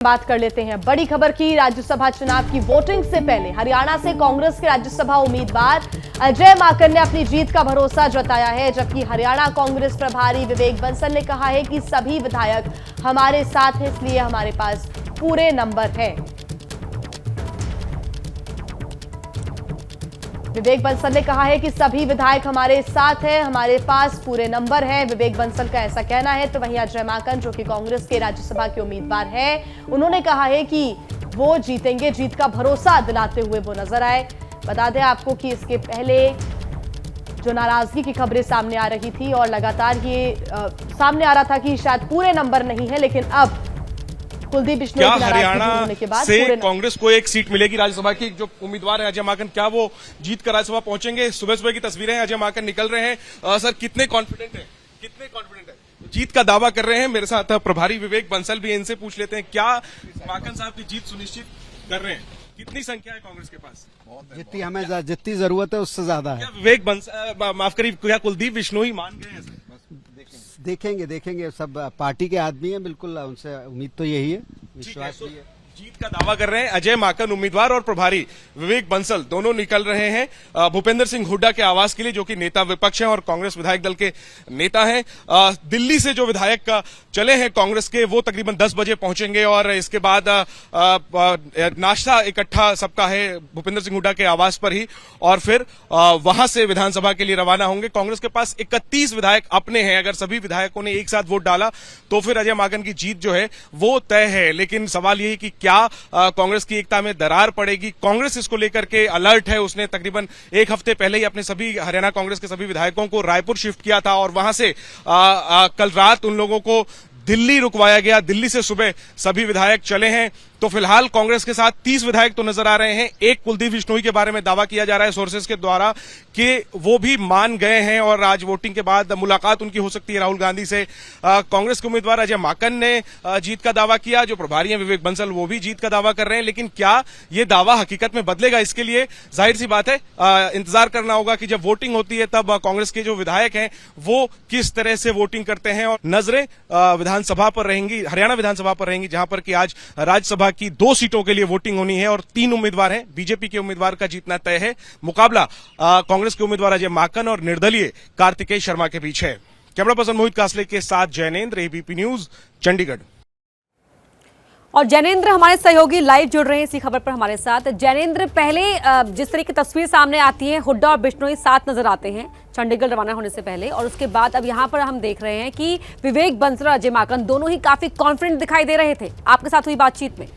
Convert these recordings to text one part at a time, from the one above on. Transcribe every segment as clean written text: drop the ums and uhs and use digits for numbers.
बात कर लेते हैं बड़ी खबर की। राज्यसभा चुनाव की वोटिंग से पहले हरियाणा से कांग्रेस के राज्यसभा उम्मीदवार अजय माकन ने अपनी जीत का भरोसा जताया है, जबकि हरियाणा कांग्रेस प्रभारी विवेक बंसल ने कहा है कि सभी विधायक हमारे साथ हैं, इसलिए हमारे पास पूरे नंबर हैं। विवेक बंसल ने कहा है कि सभी विधायक हमारे साथ हैं, हमारे पास पूरे नंबर हैं। विवेक बंसल का ऐसा कहना है। तो वहीं अजय माकन, जो कि कांग्रेस के राज्यसभा के उम्मीदवार हैं, उन्होंने कहा है कि वो जीतेंगे, जीत का भरोसा दिलाते हुए वो नजर आए। बता दें आपको कि इसके पहले जो नाराजगी की खबरें सामने आ रही थी और लगातार ये सामने आ रहा था कि शायद पूरे नंबर नहीं है, लेकिन अब कुलदीप बिश्नोई क्या हरियाणा से कांग्रेस को एक सीट मिलेगी राज्यसभा की? जो उम्मीदवार है अजय माकन, क्या वो जीत कर राज्यसभा पहुंचेंगे? सुबह सुबह की तस्वीरें हैं, अजय माकन निकल रहे हैं। सर, कितने कॉन्फिडेंट है? जीत का दावा कर रहे हैं। मेरे साथ प्रभारी विवेक बंसल भी, इनसे पूछ लेते हैं, क्या माकन साहब की जीत सुनिश्चित कर रहे हैं? कितनी संख्या है कांग्रेस के पास? जितनी हमें जितनी जरूरत है उससे ज्यादा है। विवेक बंसल, माफ करिए, क्या कुलदीप बिश्नोई मान गए हैं? देखेंगे सब पार्टी के आदमी हैं, बिल्कुल उनसे उम्मीद तो यही है, विश्वास भी है। जीत का दावा कर रहे हैं अजय माकन उम्मीदवार और प्रभारी विवेक बंसल दोनों निकल रहे हैं भूपेंद्र सिंह हुड्डा के आवास के लिए, जो कि नेता विपक्ष हैं और कांग्रेस विधायक दल के नेता हैं। दिल्ली से जो विधायक चले हैं कांग्रेस के, वो तकरीबन 10 बजे पहुंचेंगे और इसके बाद नाश्ता इकट्ठा सबका है भूपेंद्र सिंह हुड्डा के आवास पर ही, और फिर वहां से विधानसभा के लिए रवाना होंगे। कांग्रेस के पास 31 विधायक अपने हैं। अगर सभी विधायकों ने एक साथ वोट डाला तो फिर अजय माकन की जीत जो है वो तय है। लेकिन सवाल यही कि क्या कांग्रेस की एकता में दरार पड़ेगी? कांग्रेस इसको लेकर के अलर्ट है। उसने तकरीबन एक हफ्ते पहले ही अपने सभी हरियाणा कांग्रेस के सभी विधायकों को रायपुर शिफ्ट किया था और वहां से कल रात उन लोगों को दिल्ली रुकवाया गया। दिल्ली से सुबह सभी विधायक चले हैं। तो फिलहाल कांग्रेस के साथ 30 विधायक तो नजर आ रहे हैं। एक कुलदीप बिश्नोई के बारे में दावा किया जा रहा है सोर्सेज के द्वारा कि वो भी मान गए हैं और आज वोटिंग के बाद मुलाकात उनकी हो सकती है राहुल गांधी से। कांग्रेस के उम्मीदवार अजय माकन ने जीत का दावा किया। जो प्रभारी हैं विवेक बंसल, वो भी जीत का दावा कर रहे हैं। लेकिन क्या ये दावा हकीकत में बदलेगा? इसके लिए जाहिर सी बात है इंतजार करना होगा कि जब वोटिंग होती है तब कांग्रेस के जो विधायक हैं वो किस तरह से वोटिंग करते हैं। और नजरें विधानसभा पर रहेंगी, हरियाणा विधानसभा पर रहेंगी, जहां पर कि आज राज्यसभा की 2 सीटों के लिए वोटिंग होनी है और 3 उम्मीदवार हैं। बीजेपी के उम्मीदवार का जीतना तय है। मुकाबला कांग्रेस के उम्मीदवार अजय माकन और निर्दलीय कार्तिकेय शर्मा के बीच है। कैमरा पर्सन मोहित कासले के साथ जैनेंद्र, एबीपी न्यूज, चंडीगढ़। और जैनेंद्र हमारे सहयोगी लाइव जुड़ रहे हैं इसी खबर पर हमारे साथ। जैनेंद्र, पहले जिस तरह की तस्वीर सामने आती है, हुड्डा और बिश्नोई साथ नजर आते हैं चंडीगढ़ रवाना होने से पहले, और उसके बाद अब यहां पर हम देख रहे हैं कि विवेक बंसल और अजय माकन दोनों ही काफी कॉन्फिडेंट दिखाई दे रहे थे। आपके साथ हुई बातचीत में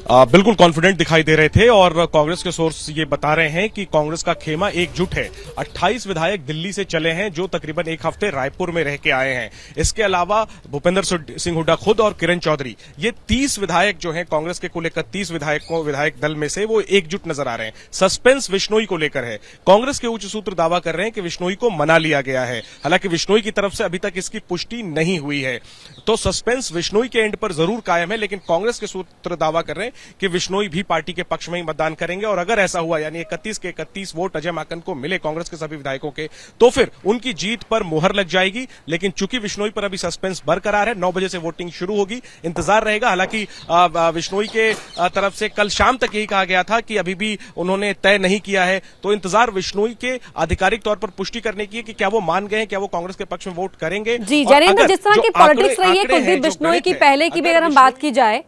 बिल्कुल कॉन्फिडेंट दिखाई दे रहे थे और कांग्रेस के सोर्स ये बता रहे हैं कि कांग्रेस का खेमा एकजुट है। 28 विधायक दिल्ली से चले हैं, जो तकरीबन एक हफ्ते रायपुर में रह के आए हैं। इसके अलावा भूपेंद्र सिंह हुड्डा खुद और किरण चौधरी, ये 30 विधायक जो हैं कांग्रेस के कुल 31 विधायक दल में से, वो एकजुट नजर आ रहे हैं। सस्पेंस बिश्नोई को लेकर है। कांग्रेस के उच्च सूत्र दावा कर रहे हैं कि बिश्नोई को मना लिया गया है। हालांकि बिश्नोई की तरफ से अभी तक इसकी पुष्टि नहीं हुई है, तो सस्पेंस बिश्नोई के एंड पर जरूर कायम है। लेकिन कांग्रेस के सूत्र दावा कर रहे हैं कि बिश्नोई भी पार्टी के पक्ष में ही मतदान करेंगे और अगर ऐसा हुआ, यानी 31 के 31 वोट अजय माकन को मिले कांग्रेस के सभी विधायकों के, तो फिर उनकी जीत पर मुहर लग जाएगी। लेकिन चूंकि बिश्नोई पर अभी सस्पेंस बरकरार है, 9 बजे से वोटिंग शुरू होगी, इंतजार रहेगा। हालांकि बिश्नोई के तरफ से कल शाम तक यही कहा गया था कि अभी भी उन्होंने तय नहीं किया है, तो इंतजार बिश्नोई के आधिकारिक तौर पर पुष्टि करने की है कि क्या वो मान गए हैं, क्या वो कांग्रेस के पक्ष में वोट करेंगे। जी जैनेंद्र, जिस तरह की पॉलिटिक्स रही है कुलदीप बिश्नोई की पहले की भी अगर हम बात की जाए,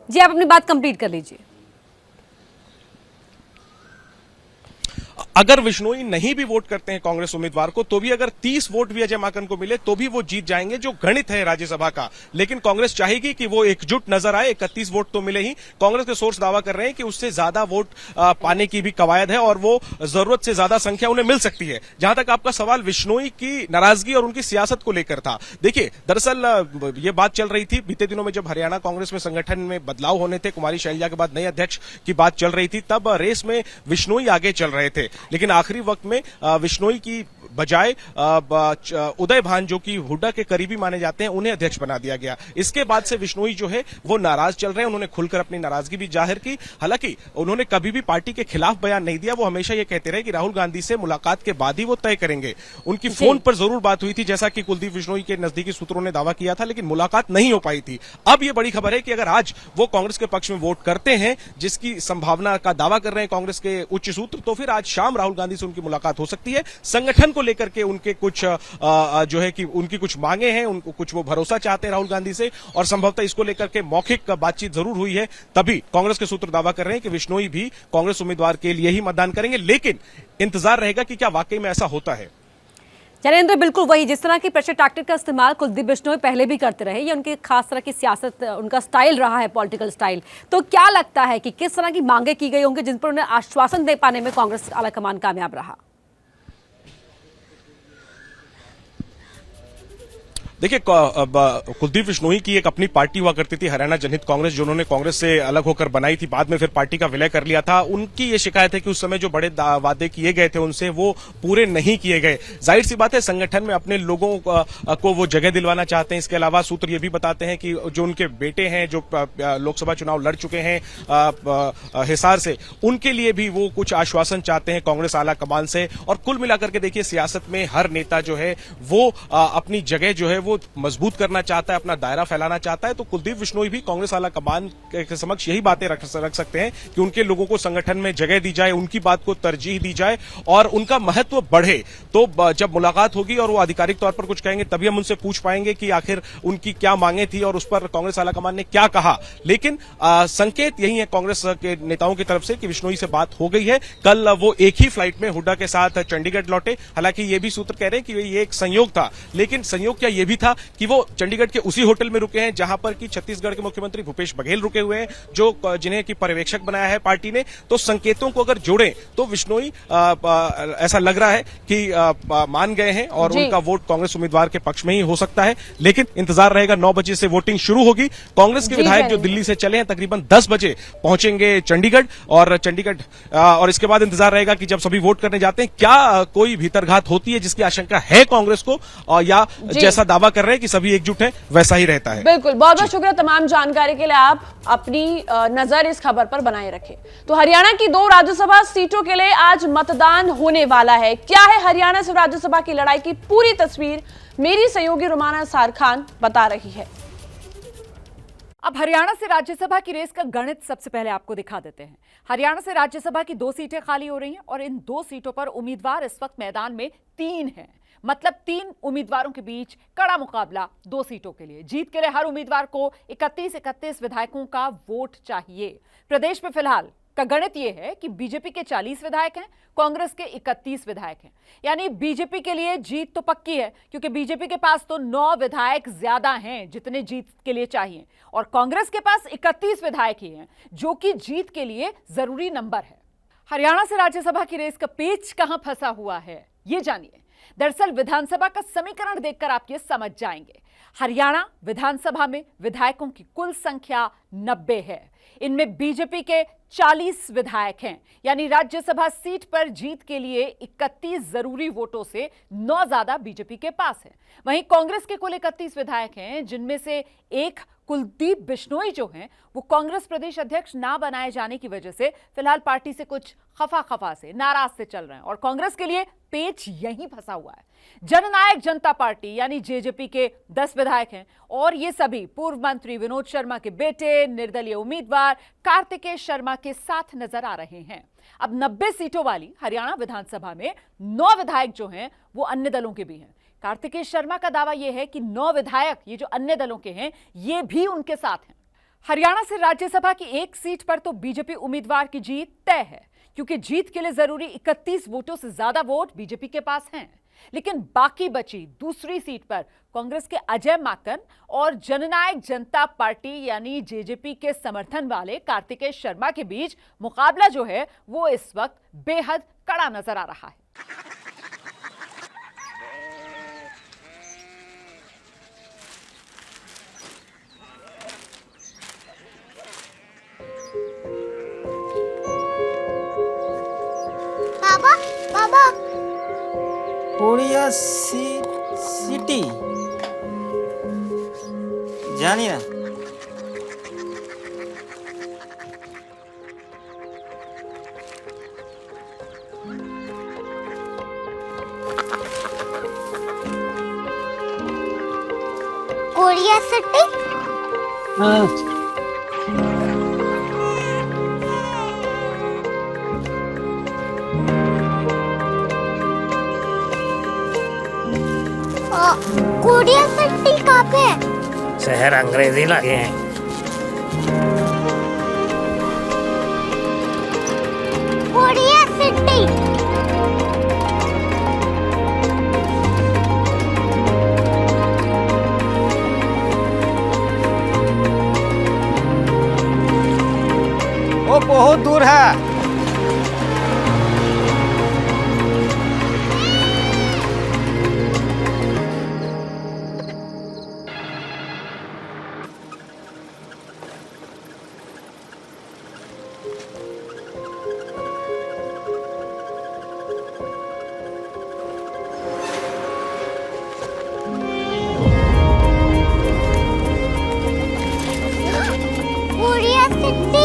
जी आप अपनी बात कंप्लीट कर लीजिए। अगर बिश्नोई नहीं भी वोट करते हैं कांग्रेस उम्मीदवार को, तो भी अगर 30 वोट भी अजय माकन को मिले तो भी वो जीत जाएंगे, जो गणित है राज्यसभा का। लेकिन कांग्रेस चाहेगी कि वो एकजुट नजर आए। 31 वोट तो मिले ही। कांग्रेस के सोर्स दावा कर रहे हैं कि उससे ज्यादा वोट पाने की भी कवायद है और वो जरूरत से ज्यादा संख्या उन्हें मिल सकती है। जहां तक आपका सवाल बिश्नोई की नाराजगी और उनकी सियासत को लेकर था, देखिए दरअसल ये बात चल रही थी बीते दिनों में, जब हरियाणा कांग्रेस में संगठन में बदलाव होने थे, कुमारी शैलजा के बाद नए अध्यक्ष की बात चल रही थी, तब रेस में बिश्नोई आगे चल रहे थे। लेकिन आखिरी वक्त में विश्नोई की बजाय उदय भान जो कि हुड्डा के करीबी माने जाते हैं उन्हें अध्यक्ष बना दिया गया। इसके बाद से विश्नोई जो है वो नाराज चल रहे हैं। उन्होंने खुलकर अपनी नाराजगी भी जाहिर की। हालांकि उन्होंने कभी भी पार्टी के खिलाफ बयान नहीं दिया। वो हमेशा ये कहते रहे कि राहुल गांधी से मुलाकात के बाद ही वो तय करेंगे। उनकी फोन पर जरूर बात हुई थी, जैसा कि कुलदीप बिश्नोई के नजदीकी सूत्रों ने दावा किया था, लेकिन मुलाकात नहीं हो पाई थी। अब ये बड़ी खबर है कि अगर आज वो कांग्रेस के पक्ष में वोट करते हैं, जिसकी संभावना का दावा कर रहे हैं कांग्रेस के उच्च सूत्र, तो फिर आज शाम राहुल गांधी से उनकी मुलाकात हो सकती है। संगठन को लेकर के उनके कुछ जो है कि उनकी कुछ मांगे हैं, उनको कुछ वो भरोसा चाहते हैं राहुल गांधी से, और संभवतः इसको लेकर के मौखिक बातचीत जरूर हुई है। तभी कांग्रेस के सूत्र दावा कर रहे हैं कि विश्नोई भी कांग्रेस उम्मीदवार के लिए ही मतदान करेंगे। लेकिन इंतजार रहेगा कि क्या वाकई में ऐसा होता है। जैनेंद्र, बिल्कुल वही जिस तरह की प्रेशर टैक्टिक का इस्तेमाल कुलदीप बिश्नोई पहले भी करते रहे, ये उनकी खास तरह की सियासत, उनका स्टाइल रहा है, पॉलिटिकल स्टाइल। तो क्या लगता है कि किस तरह की मांगे की गई होंगी जिन पर उन्हें आश्वासन दे पाने में कांग्रेस आलाकमान कामयाब रहा? देखिए, कुलदीप बिश्नोई की एक अपनी पार्टी हुआ करती थी, हरियाणा जनहित कांग्रेस, जो उन्होंने कांग्रेस से अलग होकर बनाई थी, बाद में फिर पार्टी का विलय कर लिया था। उनकी ये शिकायत है कि उस समय जो बड़े वादे किए गए थे उनसे वो पूरे नहीं किए गए। जाहिर सी बात है, संगठन में अपने लोगों को वो जगह दिलवाना चाहते हैं। इसके अलावा सूत्र ये भी बताते हैं कि जो उनके बेटे हैं, जो लोकसभा चुनाव लड़ चुके हैं हिसार से, उनके लिए भी वो कुछ आश्वासन चाहते हैं कांग्रेस आला कमान से। और कुल मिलाकर के देखिए, सियासत में हर नेता जो है वो अपनी जगह जो है वो मजबूत करना चाहता है, अपना दायरा फैलाना चाहता है। तो कुलदीप बिश्नोई भी कांग्रेस आला कमान के समक्ष यही बातें रख सकते हैं कि उनके लोगों को संगठन में जगह दी जाए, उनकी बात को तरजीह दी जाए और उनका महत्व बढ़े। तो जब मुलाकात होगी और वो आधिकारिक तौर पर कुछ कहेंगे, तभी हम उनसे पूछ पाएंगे कि आखिर उनकी क्या मांगे थी और उस पर कांग्रेस आला कमान ने क्या कहा। लेकिन संकेत यही है कांग्रेस के नेताओं की तरफ से कि बिश्नोई से बात हो गई है। कल वो एक ही फ्लाइट में हुड्डा के साथ चंडीगढ़ लौटे। हालांकि ये भी सूत्र कह रहे हैं कि ये एक संयोग था, लेकिन संयोग क्या ये भी था कि वो चंडीगढ़ के उसी होटल में रुके हैं जहां पर कि छत्तीसगढ़ के मुख्यमंत्री भूपेश बघेल रुके हुए हैं, जो जिन्हें की पर्यवेक्षक बनाया है पार्टी ने। तो संकेतों को अगर जोड़ें तो बिश्नोई ऐसा लग रहा है कि मान गए हैं और उनका वोट कांग्रेस उम्मीदवार के पक्ष में ही हो सकता है। लेकिन इंतजार रहेगा, 9 बजे से वोटिंग शुरू होगी। कांग्रेस के विधायक जो दिल्ली से चले हैं तकरीबन 10 बजे पहुंचेंगे चंडीगढ़, और इसके बाद इंतजार रहेगा कि जब सभी वोट करने जाते हैं क्या कोई भीतरघात होती है, जिसकी आशंका है कांग्रेस को, या जैसा दावा कर रहे हैं कि सभी एकजुट हैं वैसा ही रहता है। बिल्कुल, बहुत बहुत शुक्रिया तमाम जानकारी के लिए। आप अपनी नजर इस खबर पर बनाए रखें। तो हरियाणा की 2 राज्यसभा सीटों के लिए आज मतदान होने वाला है। क्या है हरियाणा से राज्यसभा की लड़ाई की पूरी तस्वीर, मेरी सहयोगी रुमाना सार खान बता रही है। अब हरियाणा से राज्यसभा की रेस का गणित सबसे पहले आपको दिखा देते हैं। हरियाणा से राज्यसभा की 2 सीटें खाली हो रही हैं और इन 2 सीटों पर उम्मीदवार इस वक्त मैदान में 3 हैं। मतलब 3 उम्मीदवारों के बीच कड़ा मुकाबला 2 सीटों के लिए। जीत के लिए हर उम्मीदवार को 31 विधायकों का वोट चाहिए। प्रदेश में फिलहाल का गणित यह है कि बीजेपी के 40 विधायक हैं, कांग्रेस के 31 विधायक हैं। यानी बीजेपी के लिए जीत तो पक्की है, क्योंकि बीजेपी के पास तो 9 विधायक ज्यादा हैं जितने जीत के लिए चाहिए, और कांग्रेस के पास 31 विधायक ही हैं, जो कि जीत के लिए जरूरी नंबर है। हरियाणा से राज्यसभा की रेस का पेच कहां फंसा हुआ है, ये जानिए। दरअसल विधानसभा का समीकरण देखकर आप ये समझ जाएंगे। हरियाणा विधानसभा में विधायकों की कुल संख्या 90 है। इनमें बीजेपी के 40 विधायक हैं, यानी राज्यसभा सीट पर जीत के लिए 31 जरूरी वोटों से 9 ज्यादा बीजेपी के पास है। वहीं कांग्रेस के कुल 31 विधायक हैं, जिनमें से एक कुलदीप बिश्नोई जो हैं वो कांग्रेस प्रदेश अध्यक्ष ना बनाए जाने की वजह से फिलहाल पार्टी से कुछ खफा से नाराज से चल रहे हैं, और कांग्रेस के लिए पेच यहीं फंसा हुआ है। जननायक जनता पार्टी यानी जेजेपी के 10 विधायक हैं, और ये सभी पूर्व मंत्री विनोद शर्मा के बेटे, निर्दलीय उम्मीदवार कार्तिकेय शर्मा के साथ नजर आ रहे हैं। अब 90 सीटों वाली हरियाणा विधानसभा में 9 विधायक जो हैं वो अन्य दलों के भी हैं। कार्तिकेय शर्मा का दावा यह है कि 9 विधायक ये जो अन्य दलों के हैं ये भी उनके साथ हैं। हरियाणा से राज्यसभा की 1 सीट पर तो बीजेपी उम्मीदवार की जीत तय है, क्योंकि जीत के लिए जरूरी 31 वोटों से ज्यादा वोट बीजेपी के पास हैं। लेकिन बाकी बची दूसरी सीट पर कांग्रेस के अजय माकन और जननायक जनता पार्टी यानी जेजेपी के समर्थन वाले कार्तिकेय शर्मा के बीच मुकाबला जो है वो इस वक्त बेहद कड़ा नजर आ रहा है। पापा कोरिया सिटी जानी ना। Korea city. हाँ कोरिया सिटी कहाँ पे है? शहर अंग्रेजी लगे हैं। Korea city. वो बहुत दूर है। Korea city.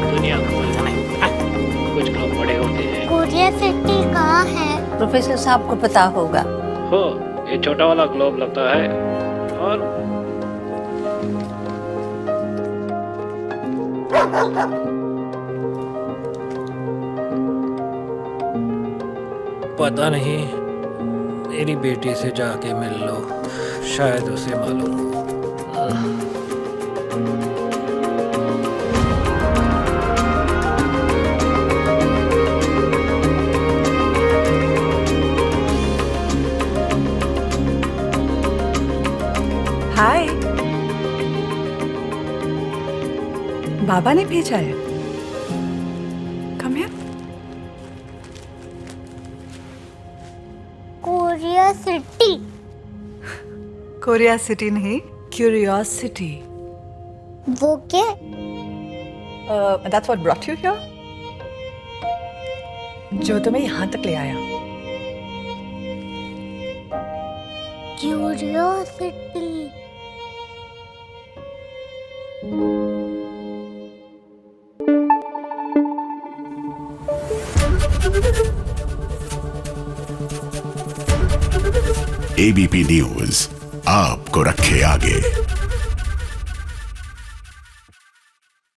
दुनिया को कुछ लोग बड़े होते हैं। कोरिया सिटी कहाँ है? प्रोफेसर साहब को पता होगा। हो, ये छोटा वाला ग्लोब लगता है और पता नहीं, मेरी बेटी से जाके मिल लो, शायद उसे मालूम हो। हाय, बाबा ने भेजा है। Come here. Korea city. Korea city नहीं, क्यूरियोसिटी। वो क्या? That's what brought you here? जो तुम्हें यहाँ तक ले आया। क्यूरियोसिटी। एबीपी न्यूज आपको रखे आगे।